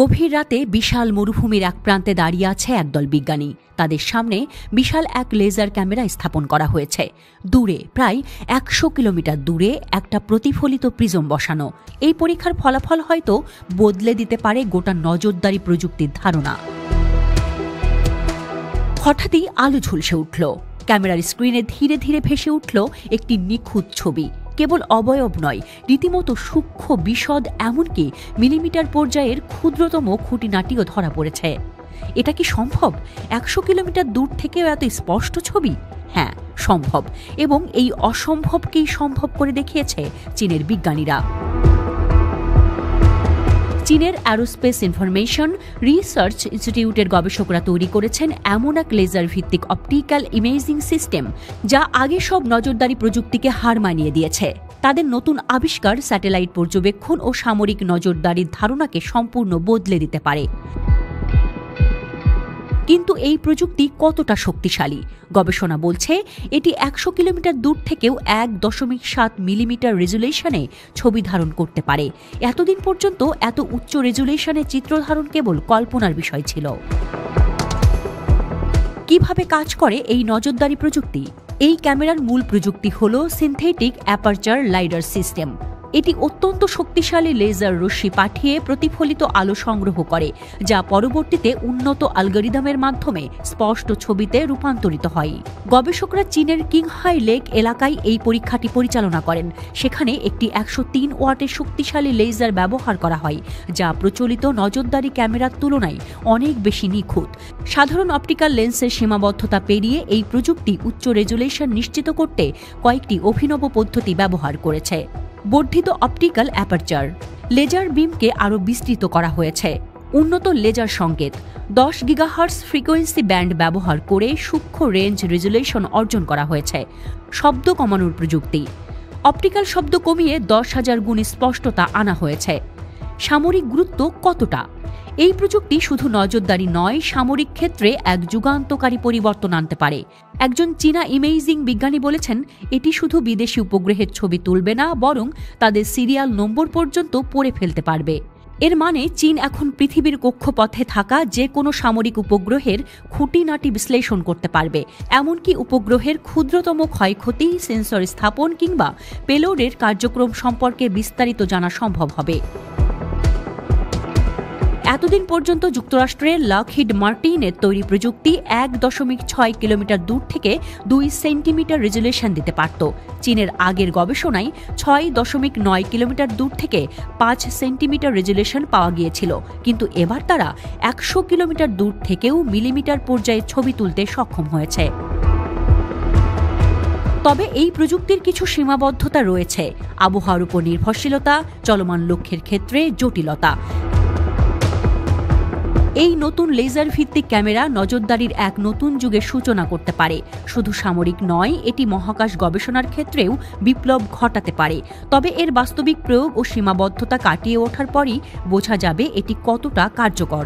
গভীর রাতে বিশাল মরুভূমির এক প্রান্তে দাঁড়িয়ে আছে একদল বিজ্ঞানী। তাদের সামনে বিশাল এক লেজার ক্যামেরা স্থাপন করা হয়েছে। দূরে প্রায় ১০০ কিলোমিটার দূরে একটা প্রতিফলিত প্রিজম বসানো। এই পরীক্ষার ফলাফল হয়তো বদলে দিতে পারে গোটা নজরদারি প্রযুক্তির ধারণা। হঠাৎই আলো ঝলসে উঠল। ক্যামেরার স্ক্রিনে ধীরে ধীরে ভেসে উঠল একটি নিখুঁত ছবি। কেবল অবয়ব নয়, রীতিমতো সূক্ষ্ম বিশদ, এমনকি মিলিমিটার পর্যায়ের ক্ষুদ্রতম খুঁটিনাটিও ধরা পড়েছে। এটা কি সম্ভব? ১০০ কিলোমিটার দূর থেকেও এত স্পষ্ট ছবি? হ্যাঁ, সম্ভব। এবং এই অসম্ভবকেই সম্ভব করে দেখিয়েছে চীনের বিজ্ঞানীরা। চীনের অ্যারোস্পেস ইনফরমেশন রিসার্চ ইনস্টিটিউটের গবেষকরা তৈরি করেছেন এমন এক লেজার ভিত্তিক অপটিক্যাল ইমেজিং সিস্টেম যা আগে সব নজরদারি প্রযুক্তিকে হার মানিয়ে দিয়েছে। তাদের নতুন আবিষ্কার স্যাটেলাইট পর্যবেক্ষণ ও সামরিক নজরদারির ধারণাকে সম্পূর্ণ বদলে দিতে পারে। কিন্তু এই প্রযুক্তি কতটা শক্তিশালী? গবেষণা বলছে এটি ১০০ কিলোমিটার দূর থেকেও ১.৭ মিলিমিটার রেজুলেশনে ছবি ধারণ করতে পারে। এতদিন পর্যন্ত এত উচ্চ রেজুলেশনে চিত্র ধারণ কেবল কল্পনার বিষয় ছিল। কিভাবে কাজ করে এই নজরদারি প্রযুক্তি? এই ক্যামেরার মূল প্রযুক্তি হল সিনথেটিক অ্যাপারচার লাইডার সিস্টেম। এটি অত্যন্ত শক্তিশালী লেজার রশ্মি পাঠিয়ে প্রতিফলিত আলো সংগ্রহ করে, যা পরবর্তীতে উন্নত অ্যালগরিদমের মাধ্যমে স্পষ্ট ছবিতে রূপান্তরিত হয়। গবেষকরা চীনের কিংহাই লেক এলাকায় এই পরীক্ষাটি পরিচালনা করেন। সেখানে একটি ১০৩ ওয়াটের শক্তিশালী লেজার ব্যবহার করা হয়, যা প্রচলিত নজরদারি ক্যামেরার তুলনায় অনেক বেশি নিখুঁত। সাধারণ অপটিক্যাল লেন্সের সীমাবদ্ধতা পেরিয়ে এই প্রযুক্তি উচ্চ রেজুলেশন নিশ্চিত করতে কয়েকটি অভিনব পদ্ধতি ব্যবহার করেছে। বর্ধিত অপটিক্যাল অ্যাপারচার লেজার বিমকে আরও বিস্তৃত করা হয়েছে। উন্নত লেজার সংকেত ১০ গিগাহার্টজ ফ্রিকোয়েন্সি ব্যান্ড ব্যবহার করে সূক্ষ্ম রেঞ্জ রেজুলেশন অর্জন করা হয়েছে। শব্দ কমানোর প্রযুক্তি অপটিক্যাল শব্দ কমিয়ে ১০,০০০ গুণ স্পষ্টতা আনা হয়েছে। সামরিক গুরুত্ব কতটা? এই প্রযুক্তি শুধু নজরদারি নয়, সামরিক ক্ষেত্রে এক যুগান্তকারী পরিবর্তন আনতে পারে। একজন চীনা ইমেজিং বিজ্ঞানী বলেছেন, এটি শুধু বিদেশি উপগ্রহের ছবি তুলবে না, বরং তাদের সিরিয়াল নম্বর পর্যন্ত পড়ে ফেলতে পারবে। এর মানে চীন এখন পৃথিবীর কক্ষপথে থাকা যে কোনো সামরিক উপগ্রহের খুঁটিনাটি বিশ্লেষণ করতে পারবে। এমনকি উপগ্রহের ক্ষুদ্রতম ক্ষয়ক্ষতি, সেন্সর স্থাপন কিংবা পেলোডের কার্যক্রম সম্পর্কে বিস্তারিত জানা সম্ভব হবে। এতদিন পর্যন্ত যুক্তরাষ্ট্রের লকহিড মার্টিনের তৈরি প্রযুক্তি ১.৬ কিলোমিটার দূর থেকে ২ সেন্টিমিটার রেজুলেশন দিতে পারত। চীনের আগের গবেষণায় ৬.৯ কিলোমিটার দূর থেকে ৫ সেন্টিমিটার রেজুলেশন পাওয়া গিয়েছিল। কিন্তু এবার তারা ১০০ কিলোমিটার দূর থেকেও মিলিমিটার পর্যায়ে ছবি তুলতে সক্ষম হয়েছে। তবে এই প্রযুক্তির কিছু সীমাবদ্ধতা রয়েছে। আবহাওয়ার উপর নির্ভরশীলতা, চলমান লক্ষ্যের ক্ষেত্রে জটিলতা। এই নতুন লেজার ভিত্তিক ক্যামেরা নজরদারির এক নতুন যুগের সূচনা করতে পারে। শুধু সামরিক নয়, এটি মহাকাশ গবেষণার ক্ষেত্রেও বিপ্লব ঘটাতে পারে। তবে এর বাস্তবিক প্রয়োগ ও সীমাবদ্ধতা কাটিয়ে ওঠার পরই বোঝা যাবে এটি কতটা কার্যকর।